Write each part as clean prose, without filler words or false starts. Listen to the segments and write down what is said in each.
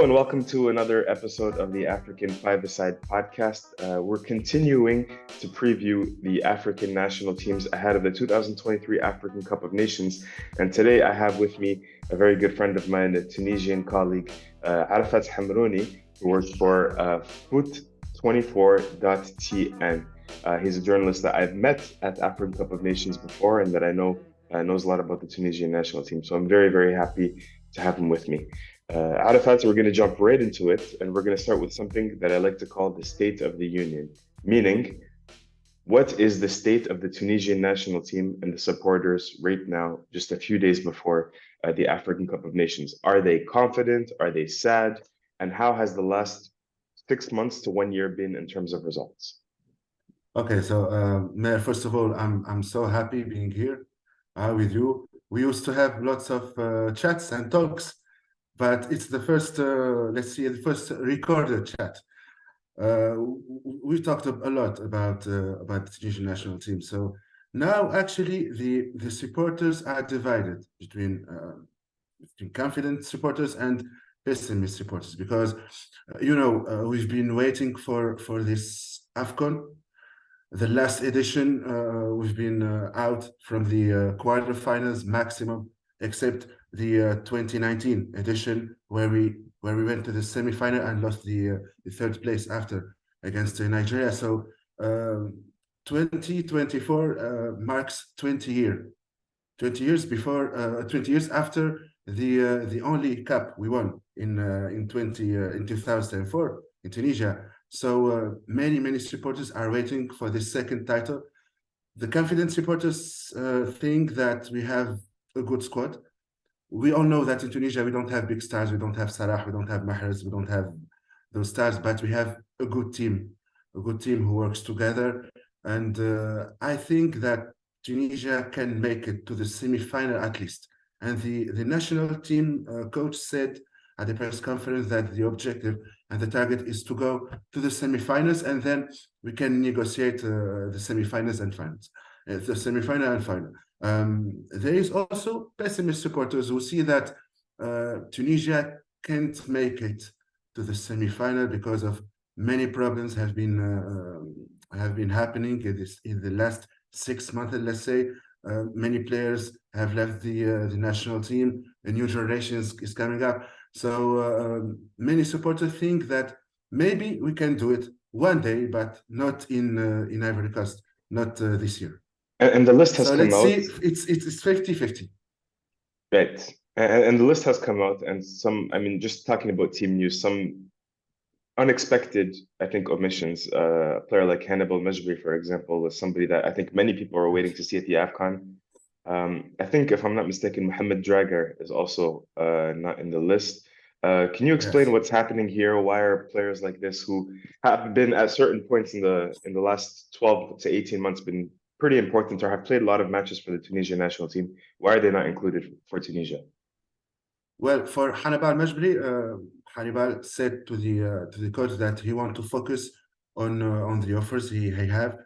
And welcome to another episode of the African Five-a-Side podcast. We're continuing to preview the African national teams ahead of the 2023 African Cup of Nations. And today I have with me a very good friend of mine, a Tunisian colleague, Arafat Hamrouni, who works for Foot24.tn. He's a journalist that I've met at African Cup of Nations before and that I know knows a lot about the Tunisian national team. So I'm very, very happy to have him with me. Arafat, we're going to jump right into it, and we're going to start with something that I like to call the State of the Union, meaning what is the state of the Tunisian national team and the supporters right now, just a few days before the African Cup of Nations? Are they confident? Are they sad? And how has the last 6 months to 1 year been in terms of results? Okay, so Mayor, first of all, I'm so happy being here with you. We used to have lots of chats and talks, but it's the first, let's see, the first recorded chat. We talked a lot about the Tunisian national team. So now, actually, the supporters are divided between confident supporters and pessimist supporters because we've been waiting for this Afcon. The last edition, we've been out from the quarterfinals maximum, except the 2019 edition where we went to the semi-final and lost the third place after against Nigeria. So 2024 marks 20 years before 20 years after the only cup we won in 2004 in Tunisia. So many supporters are waiting for this second title. The confident supporters think that we have a good squad. We all know that in Tunisia we don't have big stars. We don't have Salah. We don't have Mahrez. We don't have those stars. But we have a good team who works together. And I think that Tunisia can make it to the semi-final at least. And the national team coach said at the press conference that the objective and the target is to go to the semi-finals, and then we can negotiate the semi-finals and finals, the semi-final and final. There is also pessimist supporters who see that Tunisia can't make it to the semi-final because of many problems have been happening in the last 6 months. Let's say many players have left the national team. A new generation is coming up. So many supporters think that maybe we can do it one day, but not in Ivory Coast, not this year. And the list has So come let's out. see, it's 50-50. Right. And the list has come out, and some, I mean, just talking about team news, some unexpected, I think, omissions. A player like Hannibal Mejbri, for example, was somebody that I think many people are waiting to see at the Afcon. I think, if I'm not mistaken, Mohamed Dragar is also not in the list. Can you explain Yes. what's happening here? Why are players like this who have been at certain points in the last 12 to 18 months been pretty important or have played a lot of matches for the Tunisian national team? Why are they not included for Tunisia? Well, for Hannibal Mejbri, Hannibal said to the coach that he want to focus on the offers he have.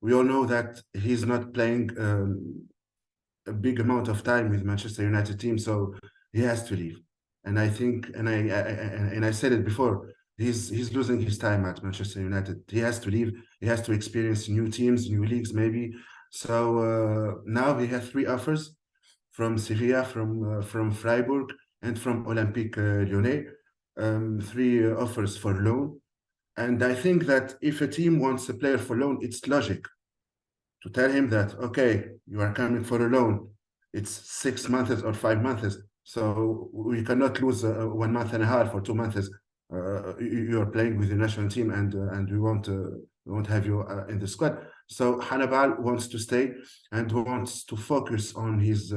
We all know that he's not playing a big amount of time with Manchester United team, so he has to leave. And I think, and I said it before, he's losing his time at Manchester United. He has to leave. He has to experience new teams, new leagues, maybe. So now he has three offers from Sevilla, from Freiburg, and from Olympique Lyonnais. Three offers for loan. And I think that if a team wants a player for loan, it's logic to tell him that, okay, you are coming for a loan. It's 6 months or 5 months. So we cannot lose 1 month and a half or 2 months. You are playing with the national team, and we won't have you in the squad. So Hannibal wants to stay and wants to focus on his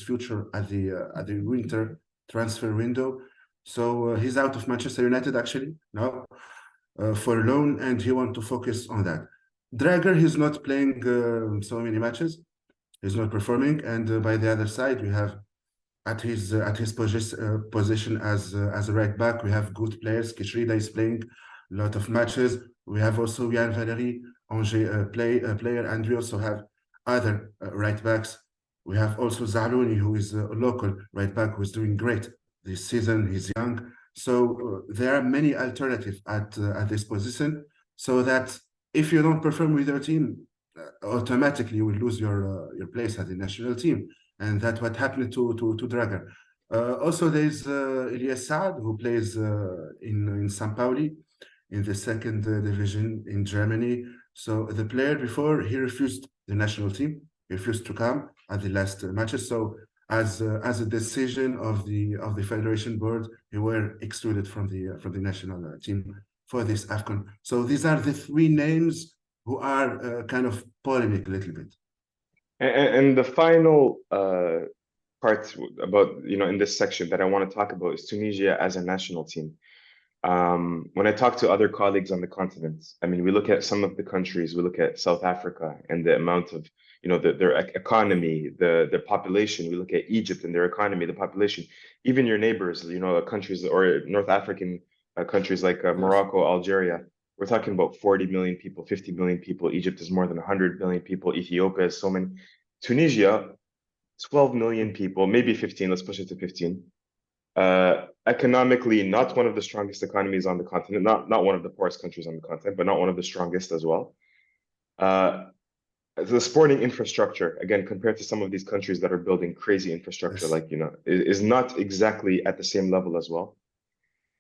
future at the winter transfer window. So he's out of Manchester United actually now for loan, and he wants to focus on that. Drager, he's not playing so many matches. He's not performing, and by the other side, we have at his position as a right back, we have good players. Kishrida is playing a lot of matches. We have also Yann Valery, Angers player, and we also have other right backs. We have also Zalouni, who is a local right back, who is doing great this season. He's young, So there are many alternatives at this position, so that if you don't perform with your team, automatically you will lose your place at the national team, and that's what happened to Dragan. Also, there's Elias Saad, who plays in San Pauli in the second division in Germany. So the player before, he refused the national team. He refused to come at the last matches. So as a decision of the federation board, he were excluded from the national team for this Afcon. So these are the three names who are kind of polemic a little bit. And the final part about, in this section that I want to talk about is Tunisia as a national team. When I talk to other colleagues on the continent, I mean, we look at some of the countries, we look at South Africa and the amount of, their economy, the population. We look at Egypt and their economy, the population, even your neighbors, countries or North African countries like Yes. Morocco, Algeria. We're talking about 40 million people, 50 million people. Egypt is more than 100 million people. Ethiopia is so many. Tunisia, 12 million people, maybe 15. Let's push it to 15. Economically, not one of the strongest economies on the continent, not one of the poorest countries on the continent, but not one of the strongest as well. The sporting infrastructure, again, compared to some of these countries that are building crazy infrastructure, Yes. like, is not exactly at the same level as well.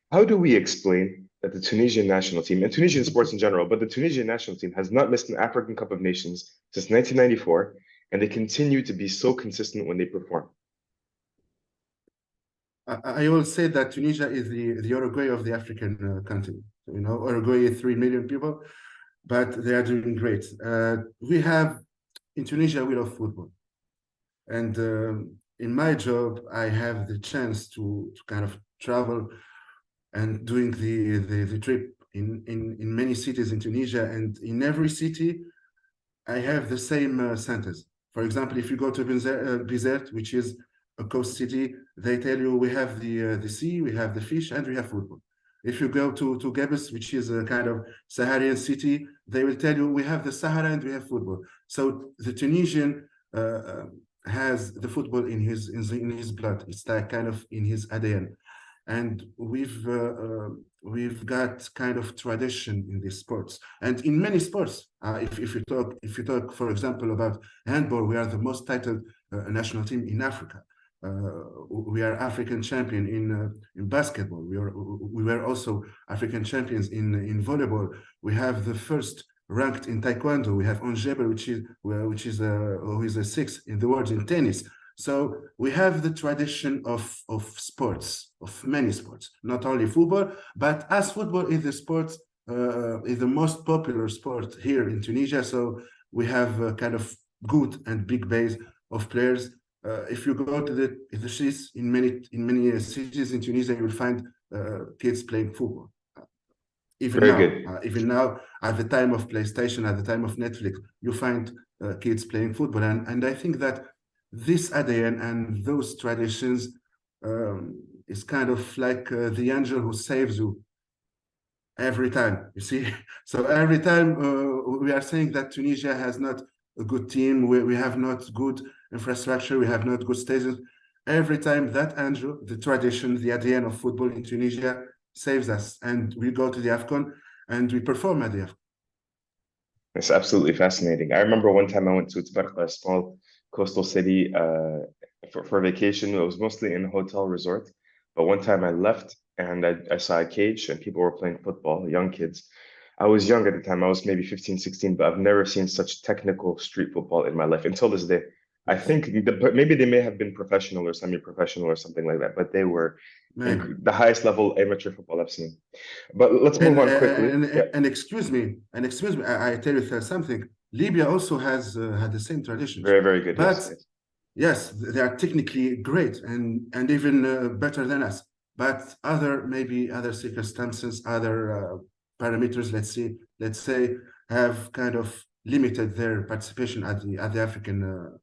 How do we explain that the Tunisian national team, and Tunisian sports in general, but the Tunisian national team has not missed an African Cup of Nations since 1994, and they continue to be so consistent when they perform? I will say that Tunisia is the Uruguay of the African continent. Uruguay is 3 million people, but they are doing great. We have in Tunisia, we love football. And in my job, I have the chance to kind of travel and doing the trip in many cities in Tunisia. And in every city, I have the same sentence. For example, if you go to Bizerte, which is a coast city, they tell you we have the sea, we have the fish, and we have football. If you go to Gebes, which is a kind of Saharan city, they will tell you we have the Sahara and we have football. So the Tunisian has the football in his blood. It's like kind of in his ADN, and we've got kind of tradition in these sports and in many sports. If you talk, for example, about handball, we are the most titled national team in Africa. We are African champion in basketball. We were also African champions in volleyball. We have the first ranked in taekwondo. We have Onjebe, who is a sixth in the world in tennis. So we have the tradition of sports, of many sports, not only football, but as football is the sport, is the most popular sport here in Tunisia. So we have a kind of good and big base of players. If you go to the streets in many cities in Tunisia, you will find kids playing football. Very good. Even now, at the time of PlayStation, at the time of Netflix, you find kids playing football, and I think that this ADN and those traditions is kind of like the angel who saves you every time, you see. So every time we are saying that Tunisia has not a good team, we have not good infrastructure, we have not good stadiums. Every time that angel, the tradition, the ADN of football in Tunisia saves us, and we go to the Afcon and we perform at the Afcon. It's absolutely fascinating. I remember one time I went to Tbarka, a small coastal city, for vacation. It was mostly in a hotel resort. But one time I left and I saw a cage and people were playing football, young kids. I was young at the time. I was maybe 15, 16, but I've never seen such technical street football in my life until this day. I Yes, think maybe they may have been professional or semi-professional or something like that, but they were maybe. the highest level amateur football I've seen. But let's move And on quickly. Yeah, excuse me, I tell you something. Libya also has had the same traditions, very, very good. Yes, but yes. yes, they are technically great and even better than us. But maybe other circumstances, other parameters, let's say, have kind of limited their participation at the African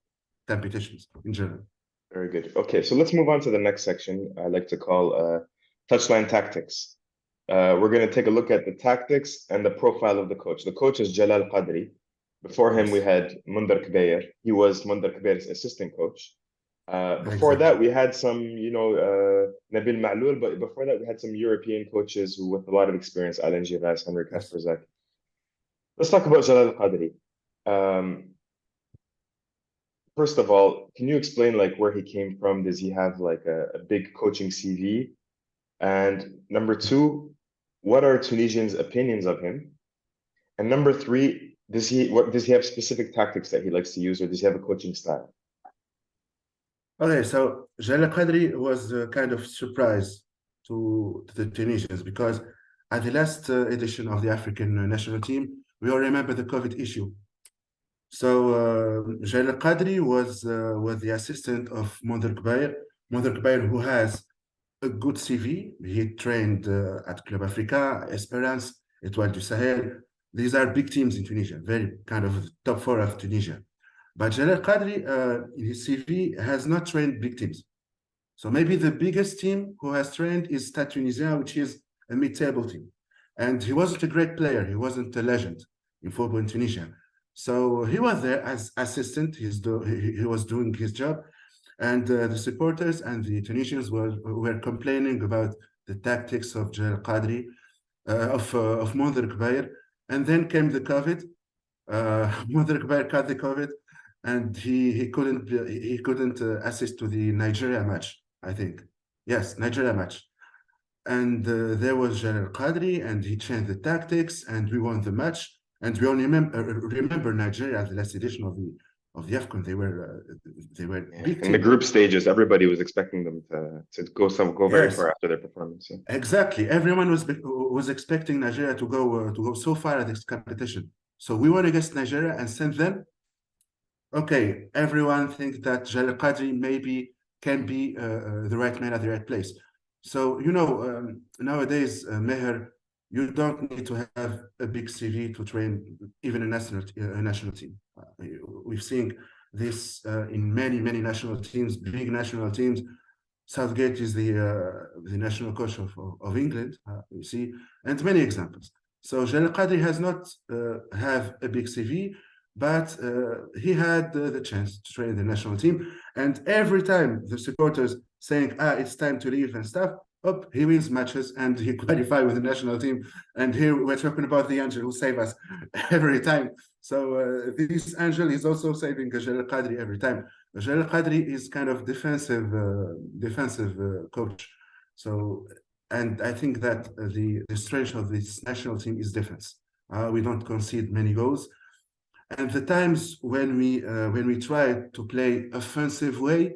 competitions in general. Very good. Okay, so let's move on to the next section I like to call touchline tactics. We're going to take a look at the tactics and the profile of the coach. The coach is Jalal Kadri. Before him, we Yes. had Munder Kbeir. He was Munder Kbeir's assistant coach. Before exactly. that, we had some, Nabil Ma'loul, but before that, we had some European coaches who, with a lot of experience, Alain Giras, Henrik Yes. Kasperzak. Let's talk about Jalal Kadri. Um, First of all, can you explain like where he came from? Does he have like a big coaching CV? And number two, what are Tunisians' opinions of him? And number three, does he have specific tactics that he likes to use, or does he have a coaching style? Okay, so Jalal Kadri was a kind of surprise to the Tunisians because at the last edition of the African national team, we all remember the COVID issue. So Jalal Kadri was the assistant of Mondir Kbair. Mondir Kbair, who has a good CV. He trained at Club Africa, Esperance, Étoile du Sahel. These are big teams in Tunisia, very kind of top four of Tunisia. But Jalal Kadri, in his CV, has not trained big teams. So maybe the biggest team who has trained is Stade Tunisien, which is a mid-table team. And he wasn't a great player. He wasn't a legend in football in Tunisia. So he was there as assistant. He was doing his job. And the supporters and the Tunisians were complaining about the tactics of Jalal Qadri, of Mondir Kbair. And then came the COVID. Mondir Kbair caught the COVID, and he couldn't assist to the Nigeria match, I think. Yes, Nigeria match. And there was Jalal Qadri, and he changed the tactics, and we won the match. And we only remember Nigeria at the last edition of the Afcon. They were Yeah. big In the team. group stages, everybody was expecting them to go very Yes, far after their performance. Yeah. exactly. Everyone was expecting Nigeria to go so far at this competition. So we won against Nigeria and sent them. Okay, everyone thinks that Jalal Qadri maybe can be the right man at the right place. So, nowadays, Meher, you don't need to have a big CV to train even a national team. We've seen this in many, many national teams, big national teams. Southgate is the national coach of England, you see, and many examples. So Jalal Qadri has not have a big CV, but he had the chance to train the national team. And every time the supporters saying, it's time to leave and stuff, up, he wins matches and he qualifies with the national team. And here we're talking about the angel who save us every time. So this angel is also saving Jalal Qadri every time. Jalal Kadri is kind of defensive coach. So, and I think that the strength of this national team is defense. We don't concede many goals, and the times when we tried to play offensive way,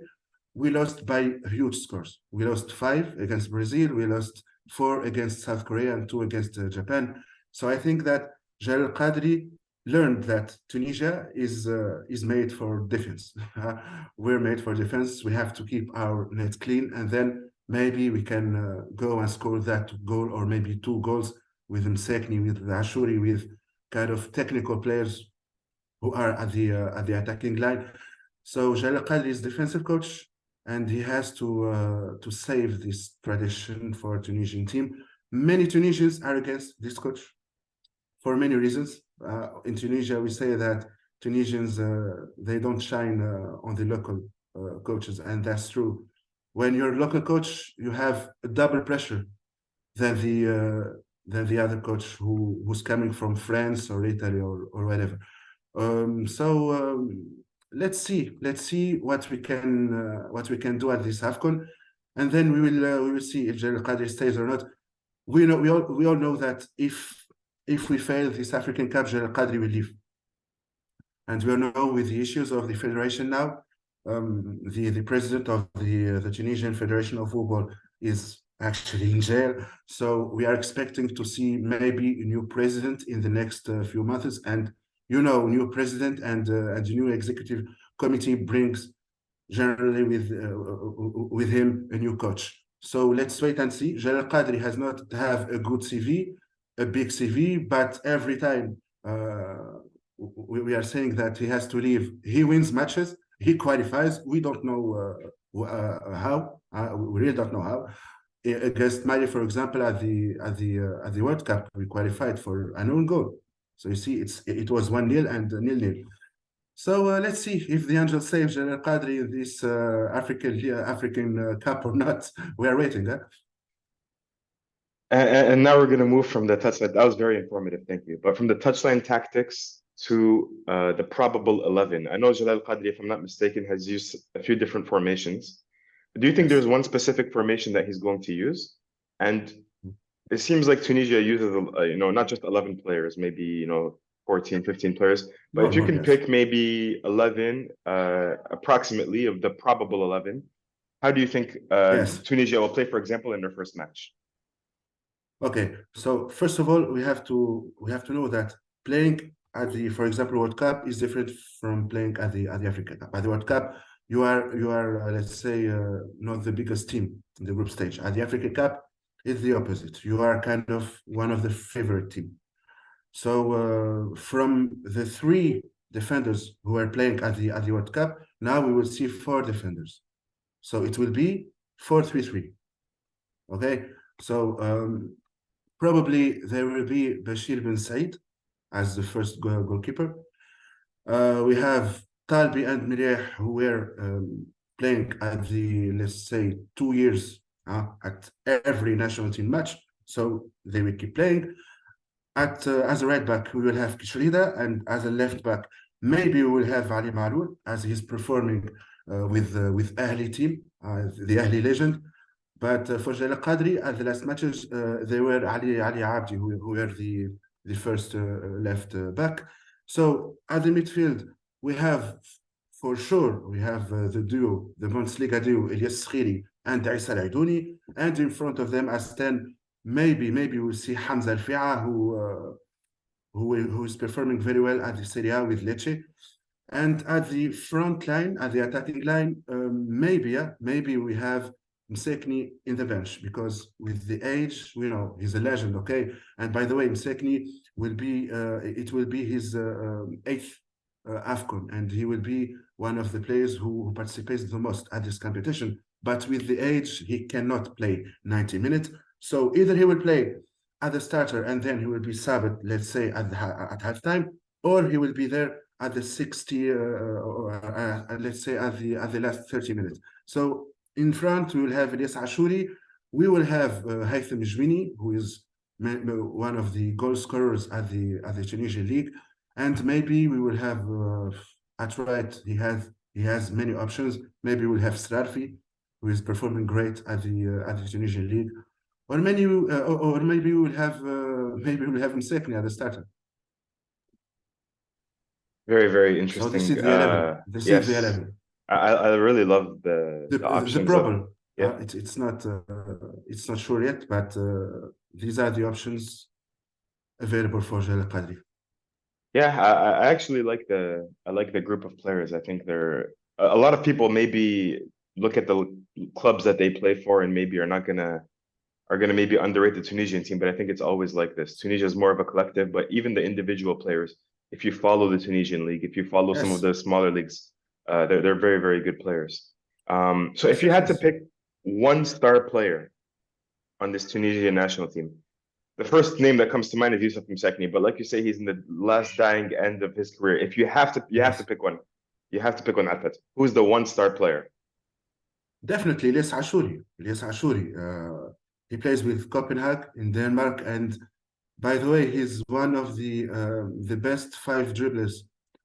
we lost by huge scores. We lost 5 against Brazil, we lost 4 against South Korea, and 2 against Japan. So I think that Jalal Qadri learned that Tunisia is made for defense. We're made for defense. We have to keep our net clean, and then maybe we can go and score that goal or maybe 2 goals with Msakni, with Ashuri, with kind of technical players who are at the attacking line. So Jalal Qadri is defensive coach, and he has to save this tradition for Tunisian team. Many Tunisians are against this coach for many reasons. In Tunisia, we say that Tunisians they don't shine on the local coaches, and that's true. When you're a local coach, you have a double pressure than the other coach who's coming from France or Italy or whatever. So let's see what we can do at this Afcon, and then we will see if Jalal Qadri stays or not. We all know that if we fail this African Cup, Jalal Qadri will leave, and we all know with the issues of the federation now, the president of the Tunisian Federation of Football is actually in jail. So we are expecting to see maybe a new president in the next few months, and new president and new executive committee brings generally with him a new coach. So let's wait and see. Jalal Qadri has not have a good CV, a big CV, but every time we are saying that he has to leave, he wins matches, he qualifies. We don't know how. We really don't know how. Against Mali, for example, at the World Cup, we qualified for an own goal. So you see, it was 1-0 and 0-0. So let's see if the Angel saves Jalal Kadri in this African Cup or not. We are waiting. Huh? And now we're going to move from the touchline. That was very informative, thank you. But from the touchline tactics to the probable 11. I know Jalal Kadri, if I'm not mistaken, has used a few different formations. Do you think there's Yes. one specific formation that he's going to use? And it seems like Tunisia uses, not just 11 players, maybe, 14, 15 players. But if you More, can yes. pick maybe 11, approximately, of the probable 11, how do you think Yes. Tunisia will play, for example, in their first match? Okay. So first of all, we have to know that playing at the, for example, World Cup is different from playing at the Africa Cup. At the World Cup, you are let's say not the biggest team in the group stage. At the Africa Cup, it's the opposite. You are kind of one of the favorite team. So from the three defenders who are playing at the World Cup, now we will see four defenders. So it will be 4-3-3. Okay. So probably there will be Bashir bin Said as the first goalkeeper. We have Talbi and Mireh who were playing at the, let's say, 2 years at every national team match. So they will keep playing. As a right back, we will have Kishrida, and as a left back, maybe we will have Ali Maroun as he's performing with Ahli team, the Ahli legend. But for Jalal Kadri, at the last matches, they were Ali Abdi who were the first left back. So at the midfield, we have for sure we have the duo, the Bundesliga duo, Elias Skhiri and Issa Al and in front of them as 10, maybe we'll see Hamza Al-Fi'a who is performing very well at the Serie A with Lecce. And at the front line, at the attacking line, maybe we have Msakni in the bench because with the age, he's a legend, okay? And by the way, Msakni it will be his eighth Afcon, and he will be one of the players who participates the most at this competition. But with the age, he cannot play 90 minutes. So either he will play as a starter and then he will be subbed, let's say, at halftime, or he will be there at the 60, let's say at the last 30 minutes. So in front, we will have Elias Ashuri. We will have Haytham Jwini, who is one of the goal scorers at the Tunisian league, and maybe we will have at right. He has many options. Maybe we'll have Srarfi, who is performing great at the Tunisian league, or maybe we'll have Msakni at the starter. Very, very So this interesting. is the 11. This is the Yes, 11. I really love the The options of, problem, yeah. it's not sure yet, but these are the options available for Jalal Kadri. Yeah, I actually like the group of players. I think they're a lot of people maybe look at the clubs that they play for and maybe are gonna maybe underrate the Tunisian team, but I think it's always like this. Tunisia is more of a collective, but even the individual players, if you follow the Tunisian league, if you follow some of Yes, the smaller leagues, they're very, very good players. So if yes, you yes, had to yes. pick one star player on this Tunisian national team, the first name that comes to mind is Yusuf Msakni, but like you say, he's in the last dying end of his career. If you have to Yes, pick one. You have to pick one, Alfred. Who's the one star player? definitely Elias Ashuri. Elias Ashuri. He plays with Copenhagen in Denmark, and by the way, he's one of the best five dribblers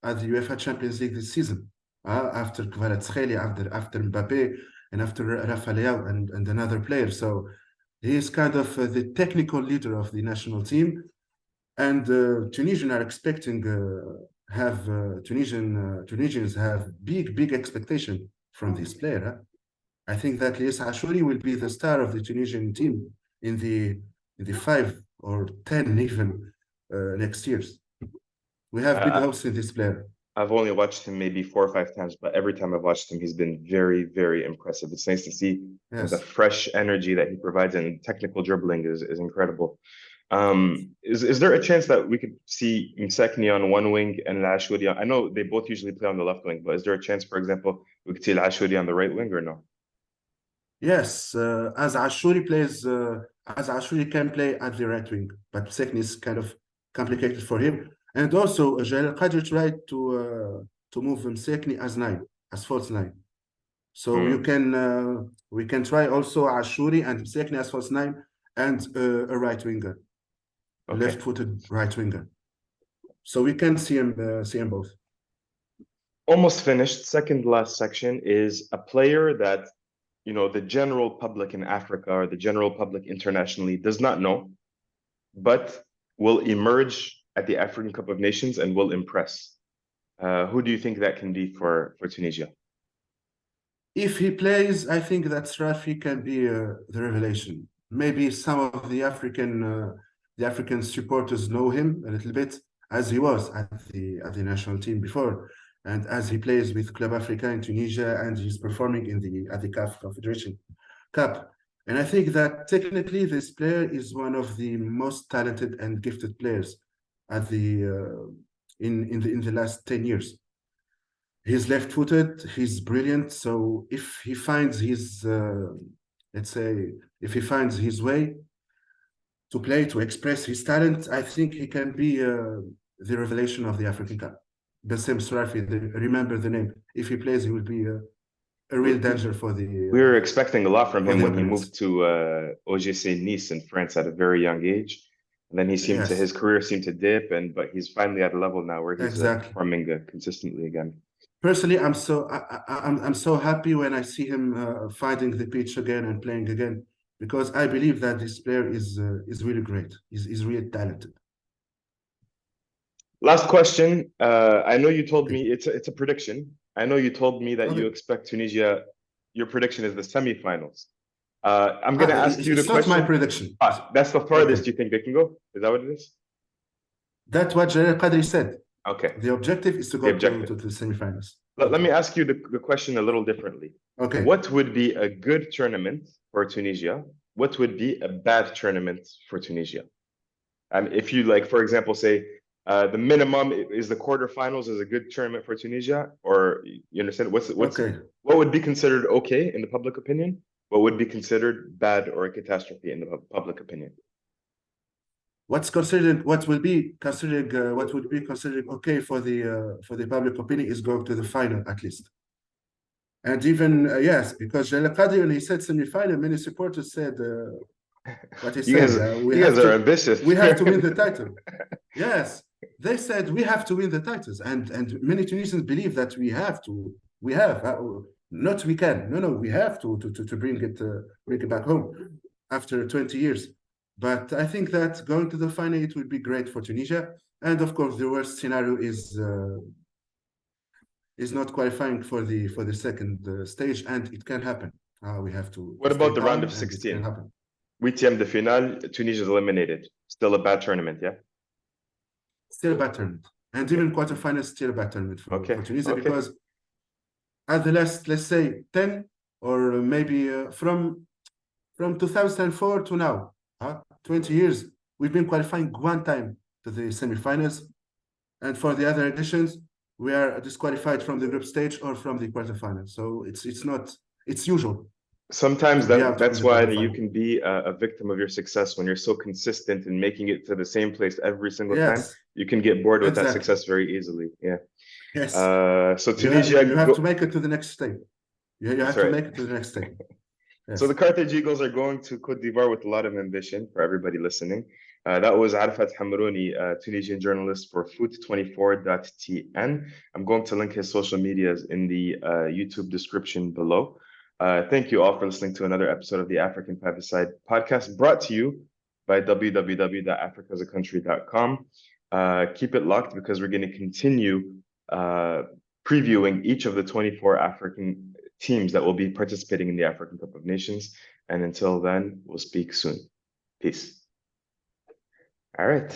at the UEFA Champions League this season. After Kvaratskhelia, after Mbappe, and after Rafa Leao and another player. So he is kind of the technical leader of the national team. And Tunisian are expecting have Tunisians have big expectation from this player. Huh? I think that Lies Ashuri will be the star of the Tunisian team in the 5 or 10 even next years. We have big I, hopes in this player. I've only watched him maybe 4 or 5 times, but every time I've watched him, he's been very, very impressive. It's nice to see the Yes. fresh energy that he provides, and technical dribbling is incredible. Is there a chance that we could see Msakni on one wing and Al-Ashuri I know they both usually play on the left wing, but is there a chance, for example, we could see Al-Ashuri on the right wing or no? Yes, as Ashuri can play at the right wing, but Sekni is kind of complicated for him. And also, Jalal Kadri tried to move Msakni as nine, as false nine. So we can try also Ashuri and Msakni as false nine and a right winger, left-footed right winger. So we can see him both. Almost finished. Second last section is a player that, you know, the general public in Africa or the general public internationally does not know, but will emerge at the African Cup of Nations and will impress. Who do you think that can be for Tunisia? If he plays, I think that Rafi can be the revelation. Maybe some of the African supporters know him a little bit, as he was at the national team before, and as he plays with Club Africa in Tunisia, and he's performing at the CAF Confederation Cup. And I think that technically this player is one of the most talented and gifted players at in the last 10 years. He's left-footed, he's brilliant. So if he finds his let's say if he finds his way to play, to express his talent, I think he can be the revelation of the African Cup. Bassem Srafi, remember the name. If he plays, he will be a real danger for the. We were expecting a lot from him when he opponents. moved to OGC Nice in France at a very young age. And then his career seemed to dip, but he's finally at a level now where he's performing consistently again. Personally, I'm so happy when I see him finding the pitch again and playing again, because I believe that this player is really great. He's really talented. Last question. I know you told me it's a prediction. I know you told me that you expect Tunisia. Your prediction is the semifinals. I'm going to ask you the question. It's not my prediction. That's the farthest you think they can go? Is that what it is? That's what Jalal Kadri said. Okay. The objective is to go to the semifinals. Let me ask you the question a little differently. Okay. What would be a good tournament for Tunisia? What would be a bad tournament for Tunisia? If you, like, for example, say the minimum is the quarterfinals is a good tournament for Tunisia, or you understand what would be considered okay in the public opinion? What would be considered bad or a catastrophe in the public opinion? What would be considered okay for the public opinion is going to the final at least. And even yes, because Jalal Kadri, when he said semi-final, many supporters said what he said. You guys are ambitious. We have to win the title. Yes, they said we have to win the titles, and many Tunisians believe that we have to. We have not we can. No, we have to bring it back home after 20 years. But I think that going to the final, it would be great for Tunisia. And of course, the worst scenario is not qualifying for the second stage, and it can happen. We have to. What about the round of 16? Huitième de finale, Tunisia is eliminated. Still a bad tournament, yeah? Still a bad tournament. And even quarterfinals, still a bad tournament for Tunisia, because at the last, let's say, 10 or maybe from 2004 to now, 20 years, we've been qualifying one time to the semifinals. And for the other editions, we are disqualified from the group stage or from the quarterfinals. So it's usual. Sometimes that's why you can be a victim of your success when you're so consistent in making it to the same place every single time. You can get bored with that success very easily. Yeah. Yes. So Tunisia, you have to make it to the next stage. You have to make it to the next stage. Yes. So the Carthage Eagles are going to Côte d'Ivoire with a lot of ambition for everybody listening. That was Arafat Hamrouni, Tunisian journalist for foot24.tn. I'm going to link his social medias in the YouTube description below. Thank you all for listening to another episode of the African Five-a-Side podcast, brought to you by www.africasacountry.com. Keep it locked, because we're going to continue previewing each of the 24 African teams that will be participating in the African Cup of Nations. And until then, we'll speak soon. Peace. All right.